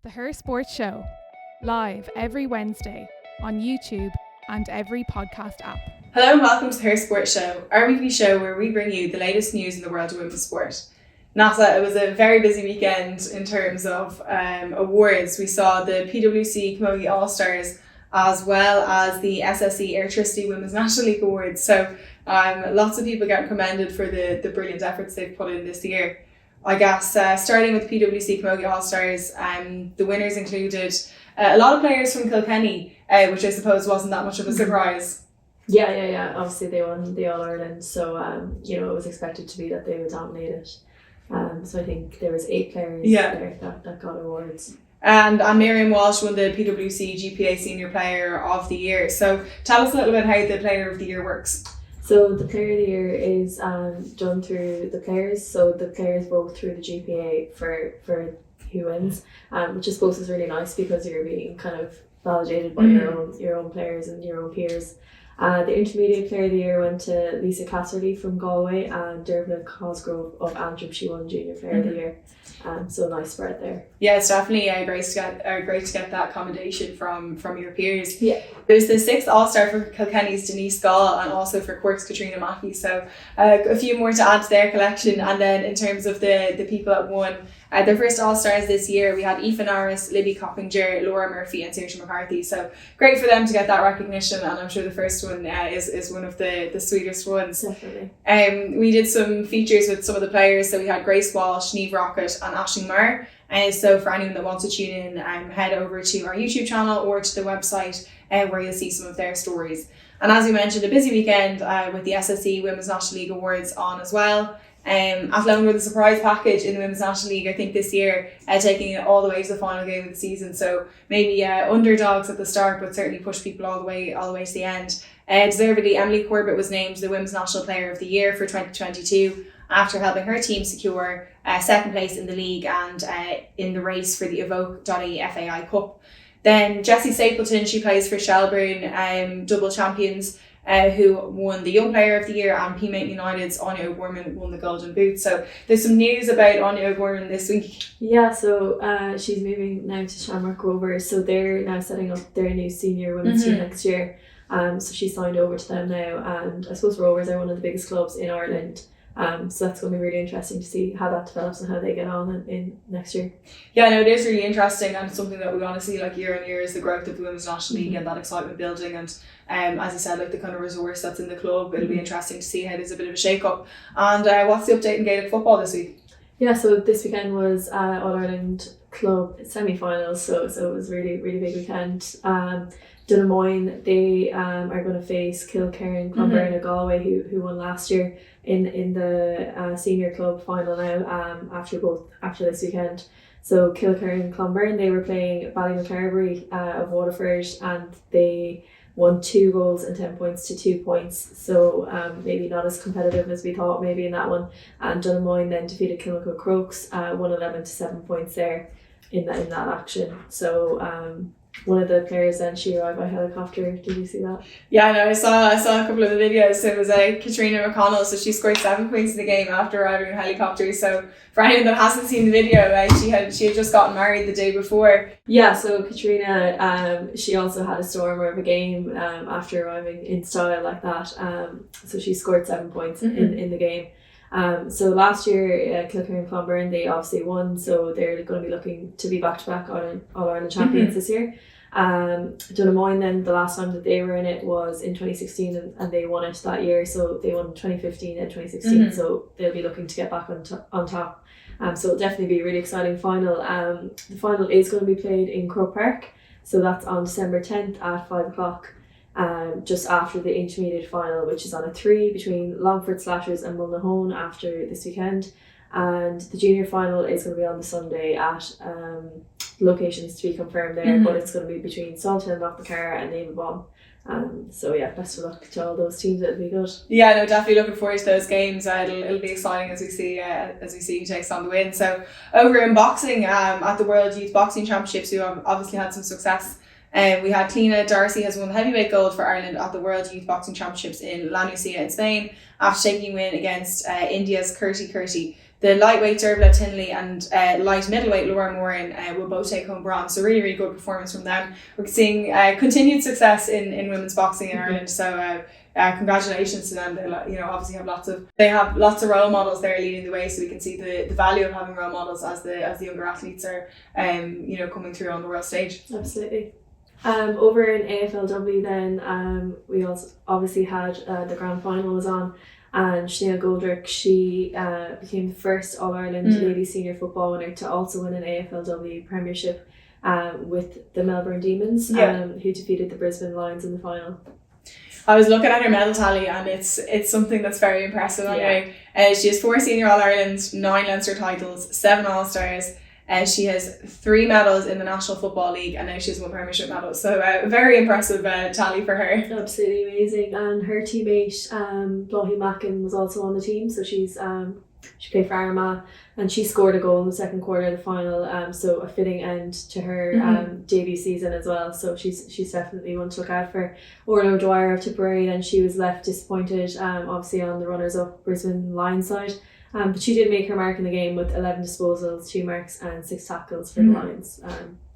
The Her Sports Show, live every Wednesday on YouTube and every podcast app. Hello and welcome to the Her Sports Show, our weekly show where we bring you the latest news in the world of women's sport. NASA, it was a very busy weekend in terms of awards. We saw the PwC Camogie All-Stars as well as the SSE Airtricity Women's National League Awards. So lots of people getting commended for the brilliant efforts they've put in this year. I guess starting with PwC Camogie All-Stars, the winners included a lot of players from Kilkenny, which I suppose wasn't that much of a surprise. Yeah. Obviously they won the All-Ireland, so it was expected to be that they would dominate it. So I think there was 8 players there that got awards. And Miriam Walsh won the PwC GPA Senior Player of the Year. So tell us a little bit how the Player of the Year works. So the Player of the Year is done through the players. So the players vote through the GPA for who wins, which I suppose is really nice because you're being kind of validated by your own players and your own peers. The Intermediate Player of the Year went to Lisa Casserly from Galway, and Dervla Cosgrove of Antrim, she won Junior Player of the Year. So nice spread there. Yeah, it's definitely great to get that commendation from your peers. Yeah. There's the 6th All-Star for Kilkenny's Denise Gall and also for Cork's Caitriona Mackin. So a few more to add to their collection. And then in terms of the people that won their first All-Stars this year, we had Aoife Norris, Libby Coppinger, Laura Murphy and Saoirse McCarthy. So great for them to get that recognition, and I'm sure the first one is one of the sweetest ones. Definitely. We did some features with some of the players. So we had Grace Walsh, Niamh Rockett and Aisling Marr. So for anyone that wants to tune in, head over to our YouTube channel or to the website where you'll see some of their stories. And as we mentioned, a busy weekend with the SSE Women's National League Awards on as well. Athlone were the surprise package in the Women's National League, I think, this year, taking it all the way to the final game of the season. So maybe underdogs at the start, but certainly pushed people all the way to the end. Deservedly, Emily Corbet was named the Women's National Player of the Year for 2022 after helping her team secure second place in the league and in the race for the Evoke.ie FAI Cup. Then Jessie Stapleton, she plays for Shelburne, double champions, who won the Young Player of the Year, and Peamount United's Áine O'Gorman won the Golden Boot. So there's some news about Áine O'Gorman this week. Yeah, so she's moving now to Shamrock Rovers, so they're now setting up their new senior women's team next year. So she signed over to them now, and I suppose Rovers are one of the biggest clubs in Ireland. So that's going to be really interesting to see how that develops and how they get on in next year. Yeah, no, it is really interesting, and something that we want to see year on year is the growth of the Women's National League and that excitement building, and as you said, the kind of resource that's in the club. It'll be interesting to see how there's a bit of a shake up. And what's the update in Gaelic football this week? Yeah, so this weekend was All-Ireland Club semi-finals, so it was really, really big weekend. Donamoyne, they are going to face Kilkerran Clonberne of Galway, who won last year in the senior club final now after this weekend. So Kilkerran Clonberne, they were playing Ballymacarbery of Waterford, and they won 2 goals and 10 points to 2 points. So maybe not as competitive as we thought maybe in that one. And Donamoyne then defeated Kilmacud Crokes, 111 to 7 points there in that action. So one of the players then, she arrived by helicopter. Did you see that? Yeah, no, I saw a couple of the videos. It was Katrina McConnell, so she scored 7 points in the game after arriving in helicopter. So for anyone that hasn't seen the video, she had just gotten married the day before. Yeah, so Katrina, she also had a stormer of a game after arriving in style like that. So she scored 7 points in the game. So last year, Kilkerran Clonberne, they obviously won, so they're going to be looking to be back-to-back All-Ireland champions this year. Donamoyne, then the last time that they were in it was in 2016, and they won it that year, so they won 2015 and 2016, so they'll be looking to get back on top. So it'll definitely be a really exciting final. The final is going to be played in Croke Park, so that's on December 10th at 5 o'clock. Just after the intermediate final, which is on a 3 between Longford Slashers and Mullinahone after this weekend, and the junior final is going to be on the Sunday at locations to be confirmed there, but it's going to be between Salthill, Knockmacara and Navalbon. So yeah, best of luck to all those teams. It'll be good. Yeah, no, definitely looking forward to those games. It'll be exciting as we see who takes on the win. So over in boxing, at the World Youth Boxing Championships, who have obviously had some success. We had Cliona Darcy has won the heavyweight gold for Ireland at the World Youth Boxing Championships in Andalucia in Spain after taking a win against India's Curti Curti. the lightweight Dervla Tinley and light middleweight Laura Moran will both take home bronze. So really, really good performance from them. We're seeing continued success in women's boxing in Ireland. So congratulations to them. They obviously have lots of role models there leading the way. So we can see the value of having role models as the younger athletes are coming through on the world stage. Absolutely. Over in AFLW then, we also obviously had the grand final was on, and Sinead Goldrick, she became the first All-Ireland ladies senior football winner to also win an AFLW Premiership with the Melbourne Demons, who defeated the Brisbane Lions in the final. I was looking at her medal tally, and it's something that's very impressive. Anyway, she has 4 senior All-Ireland, 9 Leinster titles, 7 All-Stars. She has 3 medals in the National Football League, and now she has 1 Premiership medal. So very impressive tally for her. Absolutely amazing. And her teammate Blaithin Mackin was also on the team, so she played for Armagh, and she scored a goal in the second quarter of the final. So a fitting end to her debut season as well. So she's definitely one to look out for. Áine Dwyer of Tipperary, and she was left disappointed, obviously on the runners-up Brisbane Lions side. But she did make her mark in the game with 11 disposals, 2 marks and 6 tackles for the Lions.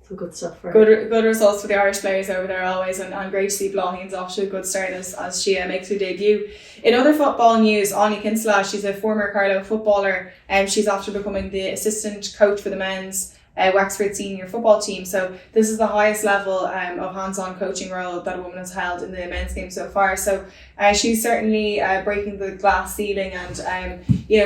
So good stuff for her. Good results for the Irish players over there always, and great to see Blaithin's off to a good start as she makes her debut. In other football news, Áine Kinsella, she's a former Carlow footballer, and she's after becoming the assistant coach for the men's Wexford senior football team. So this is the highest level of hands-on coaching role that a woman has held in the men's game so far. So she's certainly breaking the glass ceiling, and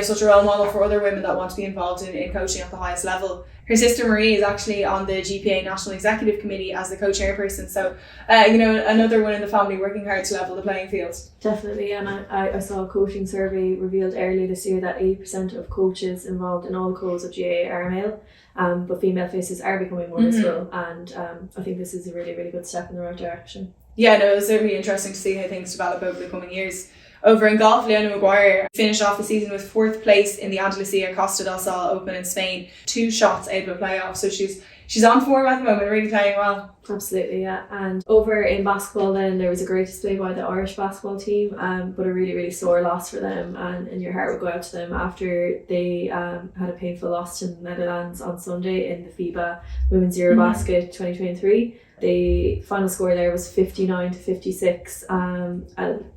such a role model for other women that want to be involved in coaching at the highest level. Her sister Marie is actually on the GPA National Executive Committee as the co-chairperson. So another one in the family working hard to level the playing field. Definitely, and I saw a coaching survey revealed earlier this year that 80% of coaches involved in all the codes of GAA are male. But female faces are becoming more visible, and I think this is a really, really good step in the right direction. Yeah, no, it's certainly interesting to see how things develop over the coming years. Over in golf, Leona Maguire finished off the season with 4th place in the Andalucia Costa del Sol Open in Spain, 2 shots out of a playoff. So she's on form at the moment, really playing well. Absolutely, yeah. And over in basketball then, there was a great display by the Irish basketball team, but a really, really sore loss for them, and your heart would go out to them after they had a painful loss to the Netherlands on Sunday in the FIBA Women's Eurobasket 2023. The final score there was 59-56,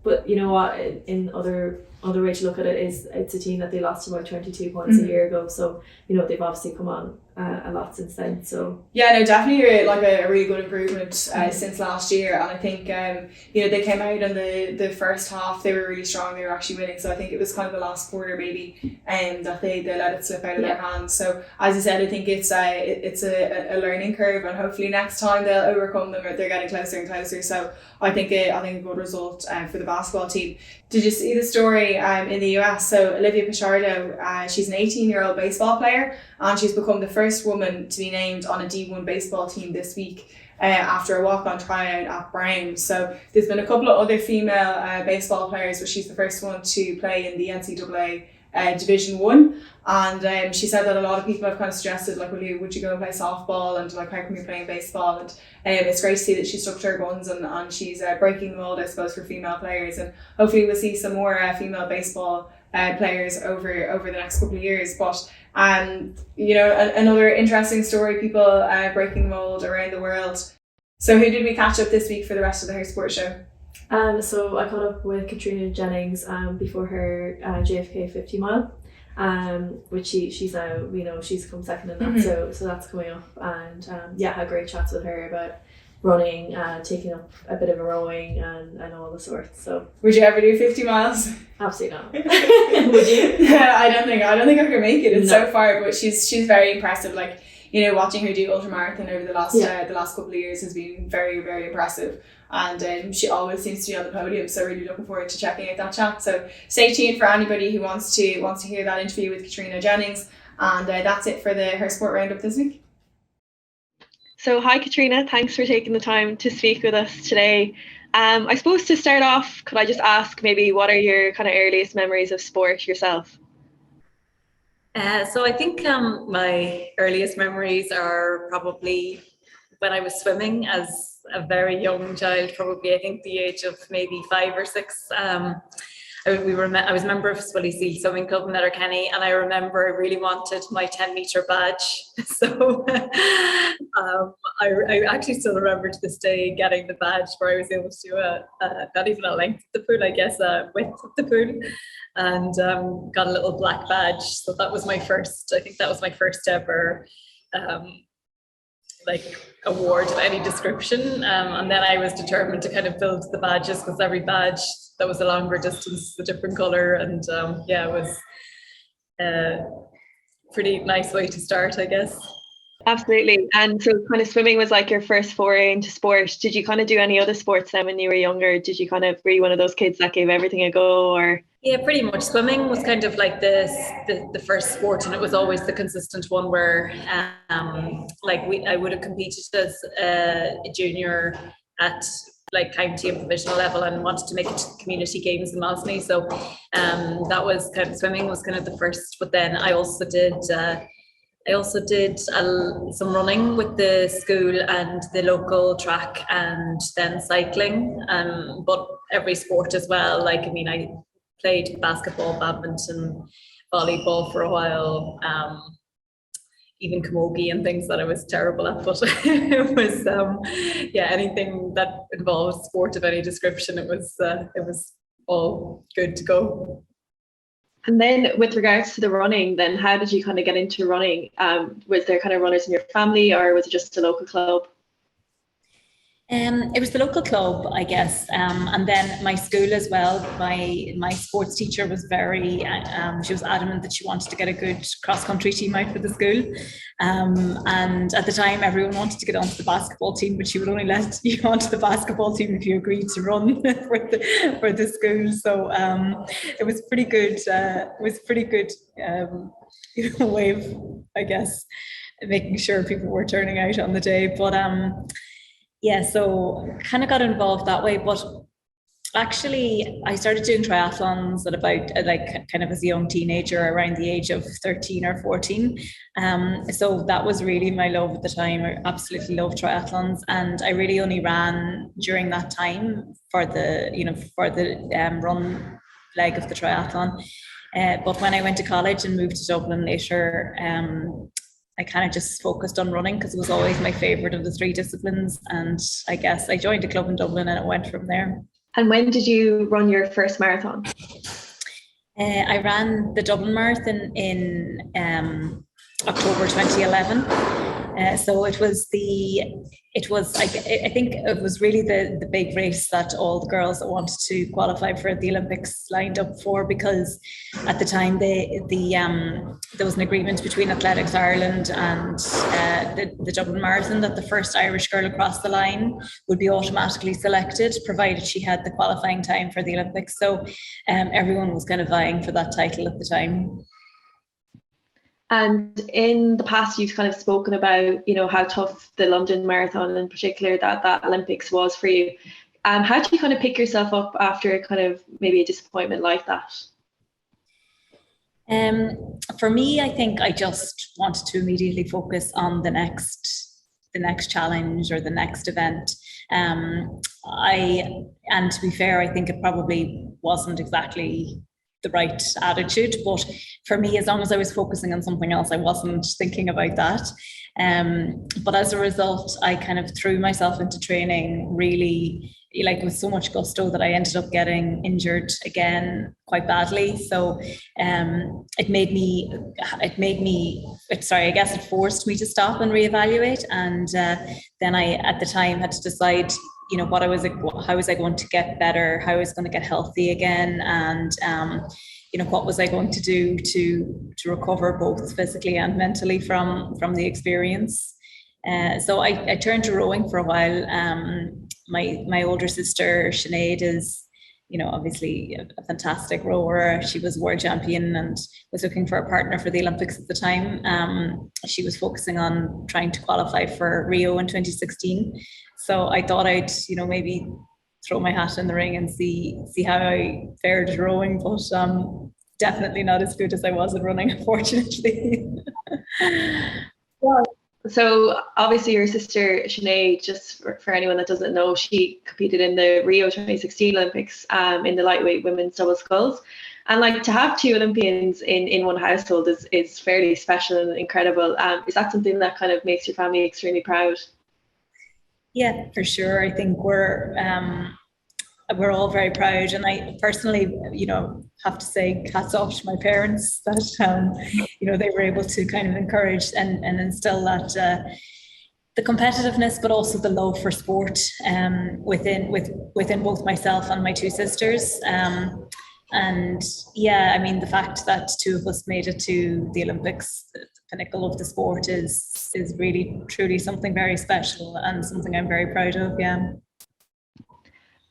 but you know what, in other way to look at it is it's a team that they lost about 22 points a year ago, so they've obviously come on a lot since then. So yeah, no, definitely a really good improvement since last year, and I think they came out in the first half, they were really strong, they were actually winning, so I think it was kind of the last quarter maybe that they let it slip out of their hands. So as I said, I think it's a learning curve, and hopefully next time they'll overcome them, or they're getting closer and closer. So I think a good result for the basketball team. Did you see the story in the US? So Olivia Pichardo, she's an 18-year-old baseball player, and she's become the first woman to be named on a D1 baseball team this week after a walk-on tryout at Brown. So there's been a couple of other female baseball players, but she's the first one to play in the NCAA Division 1, and she said that a lot of people have kind of suggested, like, would you go and play softball, and like, how come you're playing baseball? And it's great to see that she stuck to her guns, and she's breaking the mold, I suppose, for female players, and hopefully we'll see some more female baseball players over the next couple of years. But another interesting story, people breaking the mold around the world. So who did we catch up this week for the rest of the Her Sport Show? So I caught up with Caitriona Jennings before her JFK 50 mile, which she's now, she's come second in that, so that's coming up, and had great chats with her about running, taking up a bit of a rowing and all the sorts. So would you ever do 50 miles? Absolutely not. Would you? Yeah, I don't think I could make it. It's so far, but she's very impressive. Like, watching her do ultramarathon over the last couple of years has been very, very impressive. And she always seems to be on the podium, so really looking forward to checking out that chat. So stay tuned for anybody who wants to hear that interview with Caitriona Jennings. And that's it for the Her Sport Roundup this week. So hi Caitriona, thanks for taking the time to speak with us today. I suppose to start off, could I just ask maybe what are your kind of earliest memories of sport yourself? So I think my earliest memories are probably when I was swimming as a very young child, probably I think the age of maybe 5 or 6. I I was a member of PwC Swimming Club in Letterkenny, and I remember I really wanted my 10-meter badge. So I actually still remember to this day getting the badge where I was able to do not even a length of the pool, I guess a width of the pool, and got a little black badge. So that was my first. I think that was my first ever like award of any description, and then I was determined to kind of build the badges, because every badge that was a longer distance, a different color, and yeah, it was a pretty nice way to start, I guess. Absolutely. And so kind of swimming was like your first foray into sport. Did you kind of do any other sports then when you were younger? Did you were you one of those kids that gave everything a go, or? Yeah, pretty much. Swimming was kind of like the first sport, and it was always the consistent one where I would have competed as a junior at like county and provisional level, and wanted to make it to community games in Malsney. So that was kind of, swimming was kind of the first, but then I also did some running with the school and the local track, and then cycling, but every sport as well. Like, I mean, I played basketball, badminton, volleyball for a while, even camogie and things that I was terrible at, but it was anything that involved sport of any description, it was all good to go. And then with regards to the running, then how did you kind of get into running? Was there kind of runners in your family, or was it just a local club? It was the local club, I guess, and then my school as well. My sports teacher was very, she was adamant that she wanted to get a good cross-country team out for the school, and at the time everyone wanted to get onto the basketball team, but she would only let you onto the basketball team if you agreed to run for the school. So it was pretty good. Way of, I guess, making sure people were turning out on the day, but yeah, so kind of got involved that way. But actually, I started doing triathlons at about kind of as a young teenager, around the age of 13 or 14. So that was really my love at the time. I absolutely loved triathlons, and I really only ran during that time for the run leg of the triathlon. But when I went to college and moved to Dublin later, I kind of just focused on running because it was always my favourite of the three disciplines. And I guess I joined a club in Dublin and it went from there. And when did you run your first marathon? I ran the Dublin Marathon in October 2011. So I think it was really the big race that all the girls that wanted to qualify for the Olympics lined up for, because at the time there was an agreement between Athletics Ireland and the Dublin Marathon that the first Irish girl across the line would be automatically selected, provided she had the qualifying time for the Olympics. So everyone was kind of vying for that title at the time. And in the past, you've kind of spoken about, how tough the London Marathon in particular, that Olympics was for you. How do you kind of pick yourself up after kind of maybe a disappointment like that? For me, I think I just wanted to immediately focus on the next challenge or the next event. And to be fair, I think it probably wasn't exactly the right attitude, but for me, as long as I was focusing on something else, I wasn't thinking about that. But as a result, I kind of threw myself into training really, with so much gusto that I ended up getting injured again quite badly. So it forced me to stop and reevaluate. And then I, at the time, had to decide, how was I going to get better, how I was going to get healthy again, and what was I going to do to recover both physically and mentally from the experience. So I turned to rowing for a while. My older sister Sinead is obviously a fantastic rower. She was world champion and was looking for a partner for the Olympics at the time. She was focusing on trying to qualify for Rio in 2016. So I thought I'd, maybe throw my hat in the ring and see how I fared at rowing, but definitely not as good as I was at running, unfortunately. Well, So obviously your sister Sinead, just for anyone that doesn't know, she competed in the Rio 2016 Olympics in the lightweight women's double sculls. And like, to have two Olympians in one household is fairly special and incredible. Is that something that kind of makes your family extremely proud? Yeah, for sure. I think we're all very proud, and I personally, have to say hats off to my parents that they were able to kind of encourage and instill that the competitiveness, but also the love for sport within both myself and my two sisters. And yeah, I mean, the fact that two of us made it to the Olympics, the pinnacle of the sport, is really truly something very special and something I'm very proud of. Yeah.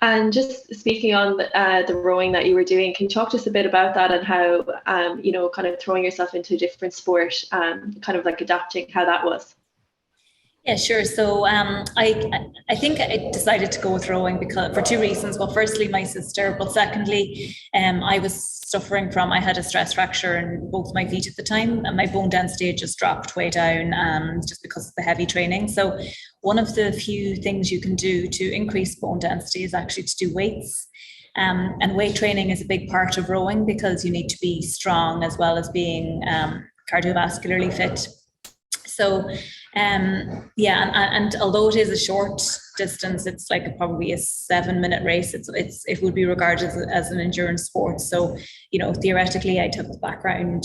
And just speaking on the rowing that you were doing, can you talk to us a bit about that and how kind of throwing yourself into a different sport, kind of like adapting, how that was? Yeah, sure. So I think I decided to go with rowing for two reasons. Well, firstly, my sister, but secondly, I was suffering from, I had a stress fracture in both my feet at the time, and my bone density had just dropped way down just because of the heavy training. So one of the few things you can do to increase bone density is actually to do weights. And weight training is a big part of rowing because you need to be strong as well as being cardiovascularly fit. So and although it is a short distance, it's like probably a 7-minute race. It would be regarded as an endurance sport. So theoretically, I took the background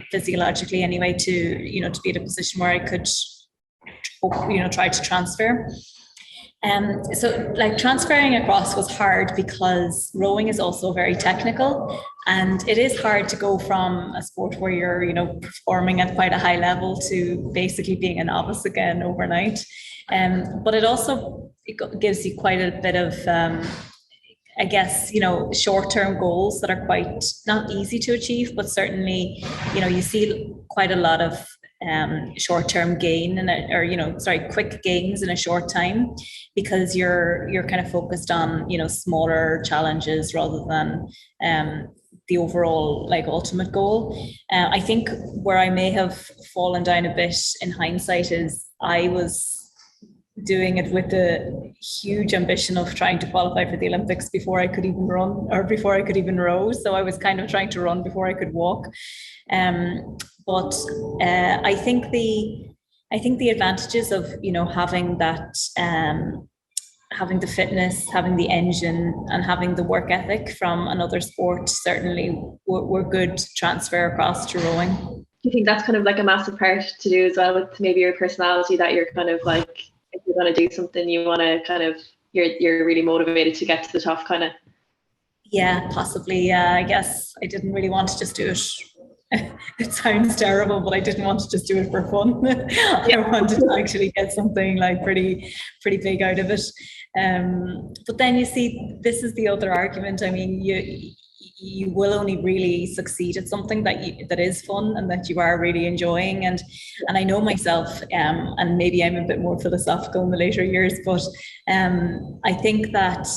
physiologically anyway to be in a position where I could try to transfer. So like transferring across was hard because rowing is also very technical, and it is hard to go from a sport where you're performing at quite a high level to basically being a novice again overnight. But it also gives you quite a bit of I guess short-term goals that are quite not easy to achieve, but certainly you see quite a lot of short-term gain quick gains in a short time, because you're kind of focused on smaller challenges rather than the overall like ultimate goal. I think where I may have fallen down a bit in hindsight is I was doing it with the huge ambition of trying to qualify for the Olympics before I could even run or before I could even row. So I was kind of trying to run before I could walk. But I think the advantages of having that, having the fitness, having the engine, and having the work ethic from another sport certainly were good to transfer across to rowing. Do you think that's kind of like a massive part to do as well with maybe your personality, that you're kind of like, if you're going to do something, you want to kind of you're really motivated to get to the top, kind of? Yeah, possibly. I guess I didn't really want to just do it. It sounds terrible, but I didn't want to just do it for fun. I wanted to actually get something like pretty big out of it. But then you see, this is the other argument. I mean, you will only really succeed at something that is fun and that you are really enjoying. And I know myself, and maybe I'm a bit more philosophical in the later years, but I think that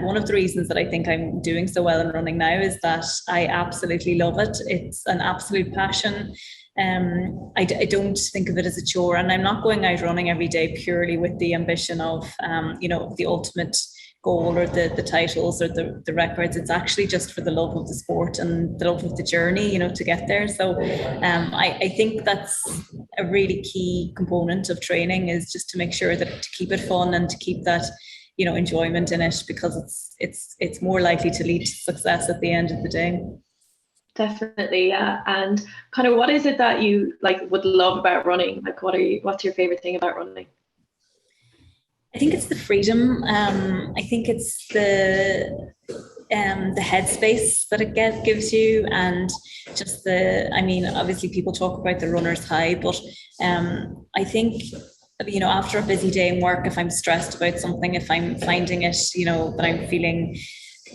one of the reasons that I think I'm doing so well in running now is that I absolutely love it. It's an absolute passion. I don't think of it as a chore, and I'm not going out running every day purely with the ambition of the ultimate goal or the titles or the records. It's actually just for the love of the sport and the love of the journey, to get there. So I think that's a really key component of training, is just to make sure that to keep it fun and to keep that enjoyment in it, because it's more likely to lead to success at the end of the day. Definitely, yeah. And kind of, what is it that you would love about running? Like, what's your favorite thing about running? I think it's the freedom. I think it's the headspace that it gives you, and just obviously people talk about the runner's high, but I think after a busy day in work, if I'm stressed about something, if I'm finding it that I'm feeling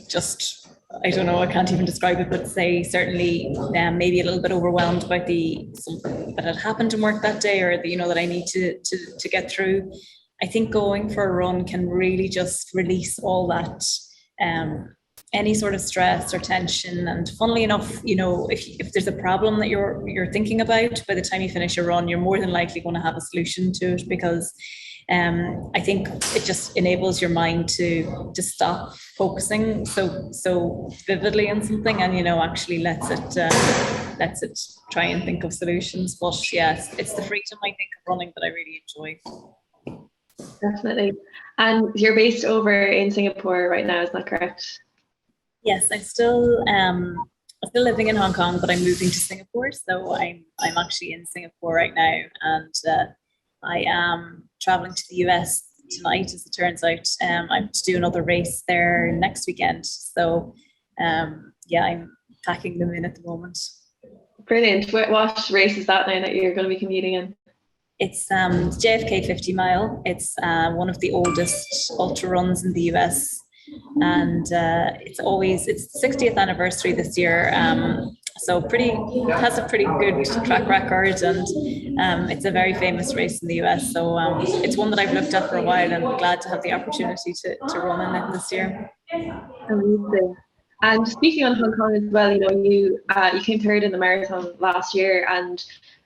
just, I don't know, I can't even describe it, but say certainly maybe a little bit overwhelmed about something that had happened in work that day, or that I need to get through. I think going for a run can really just release all that any sort of stress or tension. And funnily enough, you know, if there's a problem that you're thinking about, by the time you finish your run, you're more than likely going to have a solution to it, because I think it just enables your mind to stop focusing so vividly on something, and, you know, actually lets it try and think of solutions. But yes, it's the freedom, I think, of running that I really enjoy. Definitely. And you're based over in Singapore right now, is that correct? Yes, I'm still living in Hong Kong, but I'm moving to Singapore. So I'm actually in Singapore right now, and I am traveling to the US tonight, as it turns out. I'm to do another race there next weekend. So yeah, I'm packing them in at the moment. Brilliant. What race is that now that you're going to be competing in? It's JFK 50 mile. It's one of the oldest ultra runs in the US, and it's the 60th anniversary this year. So it has a pretty good track record, and it's a very famous race in the US. So it's one that I've looked at for a while, and I'm glad to have the opportunity to run in it this year. Amazing. And speaking on Hong Kong as well, you know, you came third in the marathon last year, and,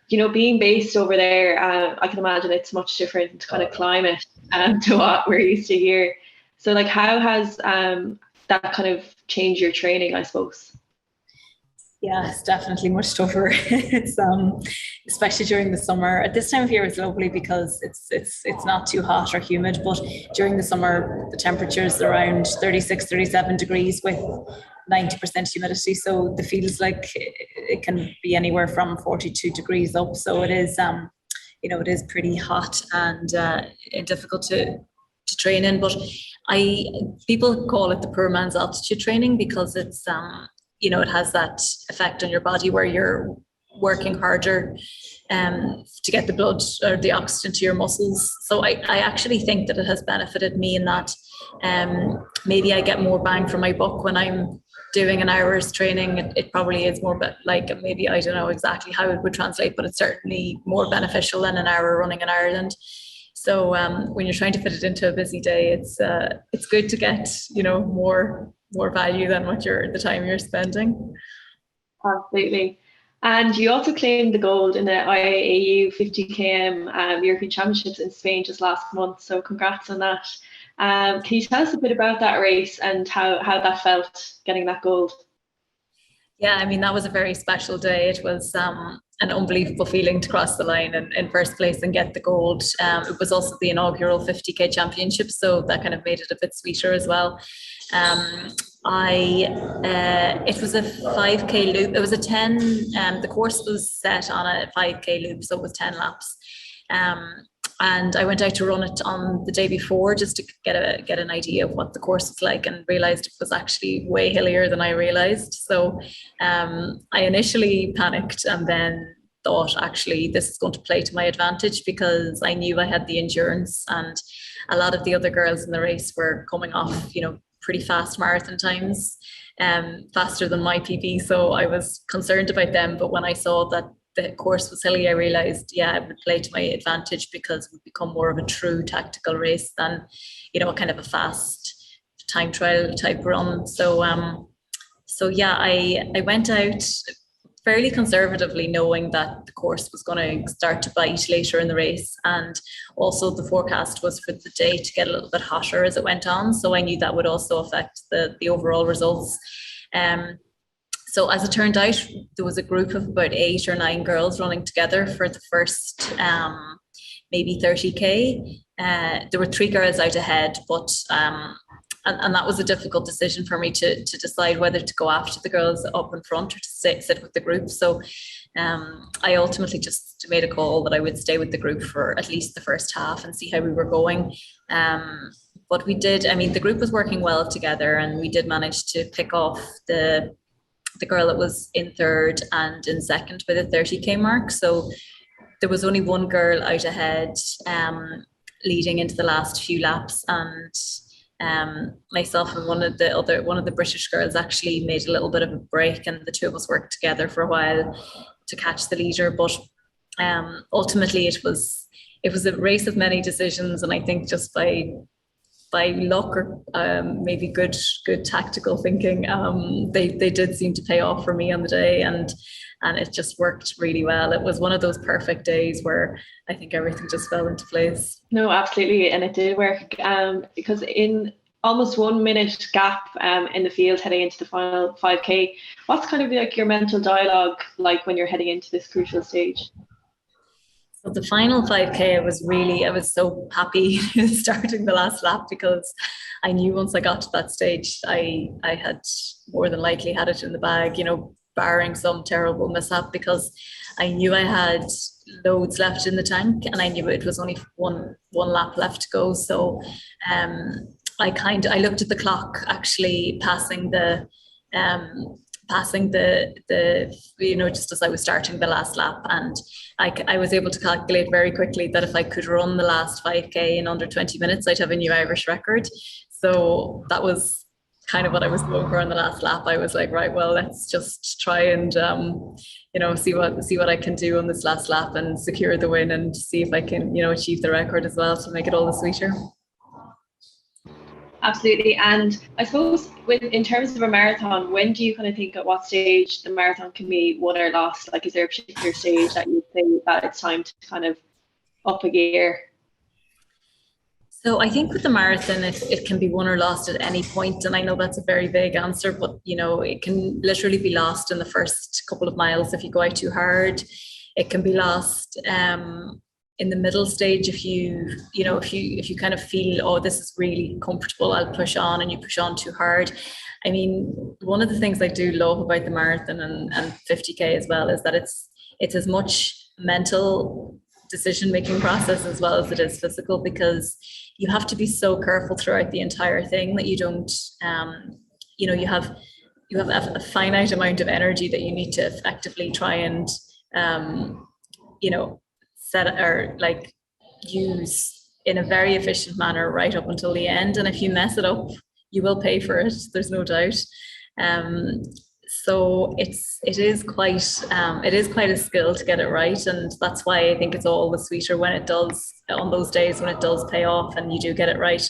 you know, being based over there, I can imagine it's much different kind of climate to what we're used to here. So, like, how has that kind of changed your training, I suppose? Yeah, it's definitely much tougher. It's especially during the summer. At this time of year, it's lovely because it's not too hot or humid. But during the summer, the temperature is around 36, 37 degrees with 90% humidity. So the feels like it can be anywhere from 42 degrees up. So it is, you know, it is pretty hot and difficult to train in. But people call it the poor man's altitude training, because it's you know, it has that effect on your body where you're working harder to get the blood or the oxygen to your muscles. So I actually think that it has benefited me in that maybe I get more bang for my buck when I'm doing an hour's training. It probably is more, but like, maybe I don't know exactly how it would translate, but it's certainly more beneficial than an hour running in Ireland. So when you're trying to fit it into a busy day, it's good to get, you know, more value than the time you're spending. Absolutely. And you also claimed the gold in the IAAU 50 km European Championships in Spain just last month. So congrats on that. Can you tell us a bit about that race and how that felt, getting that gold? Yeah, I mean, that was a very special day. It was an unbelievable feeling to cross the line in first place and get the gold. It was also the inaugural 50k championship, so that kind of made it a bit sweeter as well. It was a 5k loop. It was a 10. The course was set on a 5k loop, so it was 10 laps. And I went out to run it on the day before just to get an idea of what the course was like, and realised it was actually way hillier than I realised. So I initially panicked and then thought, actually, this is going to play to my advantage, because I knew I had the endurance, and a lot of the other girls in the race were coming off, you know, pretty fast marathon times, faster than my PB. So I was concerned about them. But when I saw that the course was hilly, I realised, yeah, it would play to my advantage, because it would become more of a true tactical race than, you know, kind of a fast time trial type run. So yeah, I went out fairly conservatively, knowing that the course was going to start to bite later in the race, and also the forecast was for the day to get a little bit hotter as it went on. So I knew that would also affect the overall results. So as it turned out, there was a group of about 8 or 9 girls running together for the first maybe 30k. There were 3 girls out ahead, but and that was a difficult decision for me to decide whether to go after the girls up in front or to sit with the group. So I ultimately just made a call that I would stay with the group for at least the first half and see how we were going. But we did, I mean, the group was working well together, and we did manage to pick off the girl that was in third and in second by the 30k mark. So there was only one girl out ahead leading into the last few laps, and myself and one of the British girls actually made a little bit of a break, and the two of us worked together for a while to catch the leader. But ultimately it was a race of many decisions, and I think just by by luck or maybe good tactical thinking, they did seem to pay off for me on the day, and it just worked really well. It was one of those perfect days where I think everything just fell into place. No, absolutely, and it did work because in almost 1 minute gap in the field heading into the final 5K, what's kind of like your mental dialogue like when you're heading into this crucial stage? So the final 5K, I was so happy starting the last lap, because I knew once I got to that stage, I had more than likely had it in the bag, you know, barring some terrible mishap, because I knew I had loads left in the tank, and I knew it was only one lap left to go. So I looked at the clock actually passing the you know, just as I was starting the last lap, and I was able to calculate very quickly that if I could run the last 5K in under 20 minutes, I'd have a new Irish record. So that was kind of what I was going for on the last lap. I was like, right, well, let's just try and you know, see what I can do on this last lap and secure the win, and see if I can, you know, achieve the record as well to make it all the sweeter. Absolutely. And I suppose in terms of a marathon, when do you kind of think at what stage the marathon can be won or lost? Like, is there a particular stage that you think that it's time to kind of up a gear? So I think with the marathon, it can be won or lost at any point. And I know that's a very vague answer, but, you know, it can literally be lost in the first couple of miles if you go out too hard. It can be lost in the middle stage if you kind of feel, oh, this is really comfortable, I'll push on, and you push on too hard. I mean, one of the things I do love about the marathon and 50K as well is that it's as much mental decision-making process as well as it is physical, because you have to be so careful throughout the entire thing that you don't, you know, you have a finite amount of energy that you need to effectively try and, you know, set or like use in a very efficient manner right up until the end. And if you mess it up, you will pay for it. There's no doubt. So it is quite a skill to get it right, and that's why I think it's all the sweeter when it does, on those days when it does pay off and you do get it right,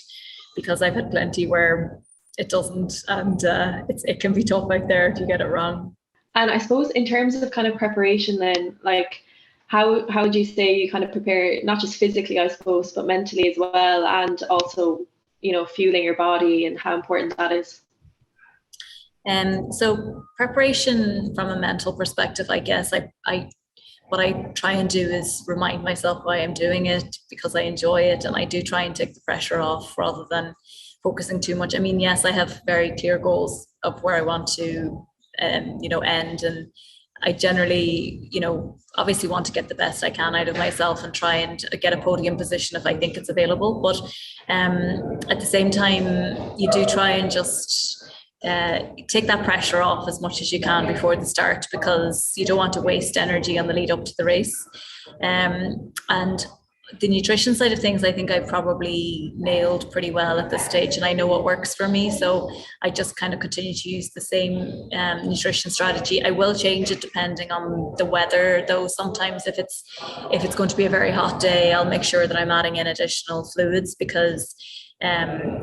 because I've had plenty where it doesn't, and it can be tough out there if you get it wrong. And I suppose in terms of kind of preparation then, like, how would you say you kind of prepare, not just physically, I suppose, but mentally as well, and also, you know, fueling your body, and how important that is? So preparation from a mental perspective, I guess what I try and do is remind myself why I'm doing it, because I enjoy it, and I do try and take the pressure off rather than focusing too much. I mean, yes, I have very clear goals of where I want to you know, end, and I generally, you know, obviously want to get the best I can out of myself and try and get a podium position if I think it's available. But at the same time, you do try and just take that pressure off as much as you can before the start, because you don't want to waste energy on the lead up to the race. And the nutrition side of things, I think I've probably nailed pretty well at this stage, and I know what works for me. So I just kind of continue to use the same nutrition strategy. I will change it depending on the weather, though. Sometimes if it's going to be a very hot day, I'll make sure that I'm adding in additional fluids, because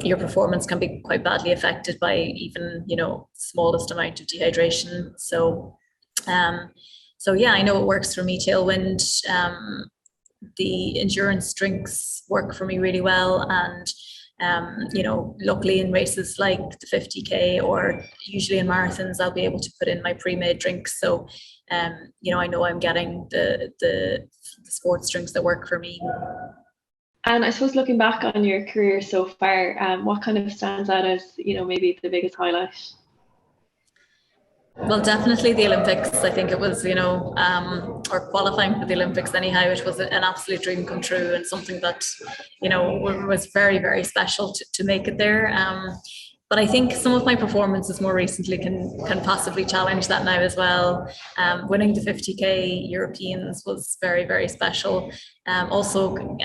your performance can be quite badly affected by even, you know, smallest amount of dehydration. So yeah, I know it works for me. Tailwind, the endurance drinks work for me really well, and you know, luckily in races like the 50K or usually in marathons, I'll be able to put in my pre-made drinks. So you know, I know I'm getting the sports drinks that work for me. And I suppose looking back on your career so far, what kind of stands out as, you know, maybe the biggest highlight? Well, definitely the Olympics. I think it was, you know, or qualifying for the Olympics anyhow, it was an absolute dream come true, and something that, you know, was very, very special to make it there. But I think some of my performances more recently can possibly challenge that now as well. Winning the 50K Europeans was very, very special. Also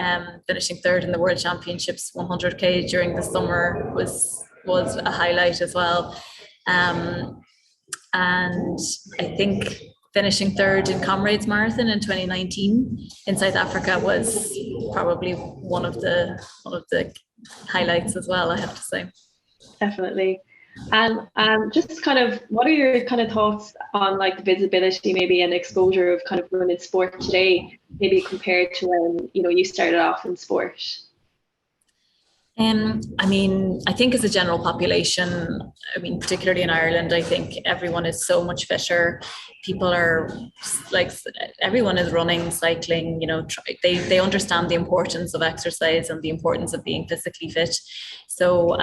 finishing third in the World Championships 100K during the summer was a highlight as well. And I think finishing third in Comrades Marathon in 2019 in South Africa was probably one of the highlights as well, I have to say. Definitely. And just kind of, what are your kind of thoughts on like the visibility maybe and exposure of kind of women's sport today, maybe compared to when, you know, you started off in sport? I mean, I think as a general population, I mean, particularly in Ireland, I think everyone is so much fitter. People are like, everyone is running, cycling, you know, they understand the importance of exercise and the importance of being physically fit. So,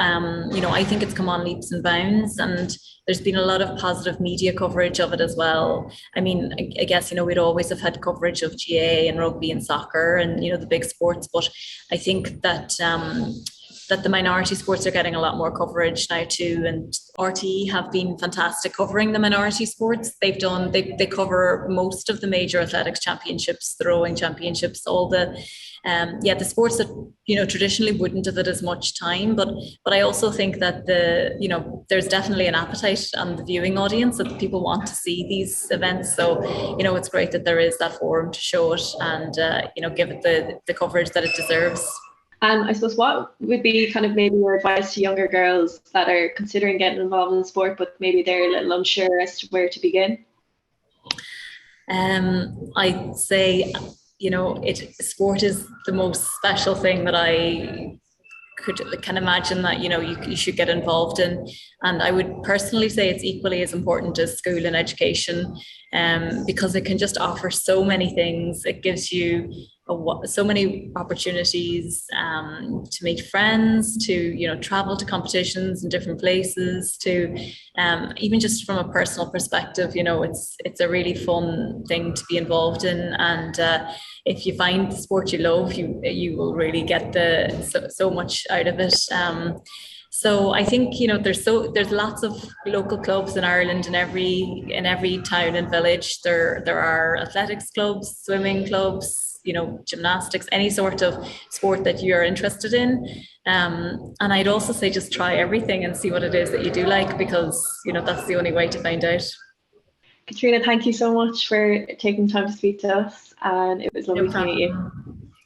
you know, I think it's come on leaps and bounds, and there's been a lot of positive media coverage of it as well. I mean, I guess, you know, we'd always have had coverage of GAA and rugby and soccer and, you know, the big sports, but I think that that the minority sports are getting a lot more coverage now too, and RTE have been fantastic covering the minority sports. They cover most of the major athletics championships, the rowing championships, all the the sports that, you know, traditionally wouldn't have had as much time, but I also think that there's definitely an appetite on the viewing audience, that people want to see these events. So, you know, it's great that there is that forum to show it and you know, give it the coverage that it deserves. And I suppose, what would be kind of maybe your advice to younger girls that are considering getting involved in sport, but maybe they're a little unsure as to where to begin? I'd say, you know, sport is the most special thing that I can imagine that, you know, you should get involved in. And I would personally say it's equally as important as school and education, because it can just offer so many things. It gives you so many opportunities to meet friends, to, you know, travel to competitions in different places, to even just from a personal perspective, you know, it's a really fun thing to be involved in. And if you find the sport you love, you will really get so much out of it. So I think, you know, there's lots of local clubs in Ireland, in every town and village. There are athletics clubs, swimming clubs, you know, gymnastics, any sort of sport that you're interested in. And I'd also say just try everything and see what it is that you do like, because, you know, that's the only way to find out. Caitriona, thank you so much for taking time to speak to us, and it was lovely to meet you.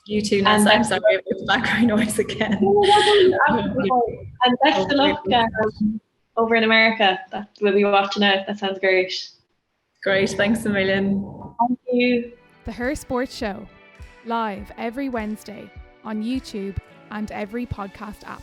You too, Ness. I'm sorry about the background noise again. And best of luck over in America. That we'll be watching out. That sounds great. Great, thanks a million. Thank you. The Her Sports Show, live every Wednesday on YouTube and every podcast app.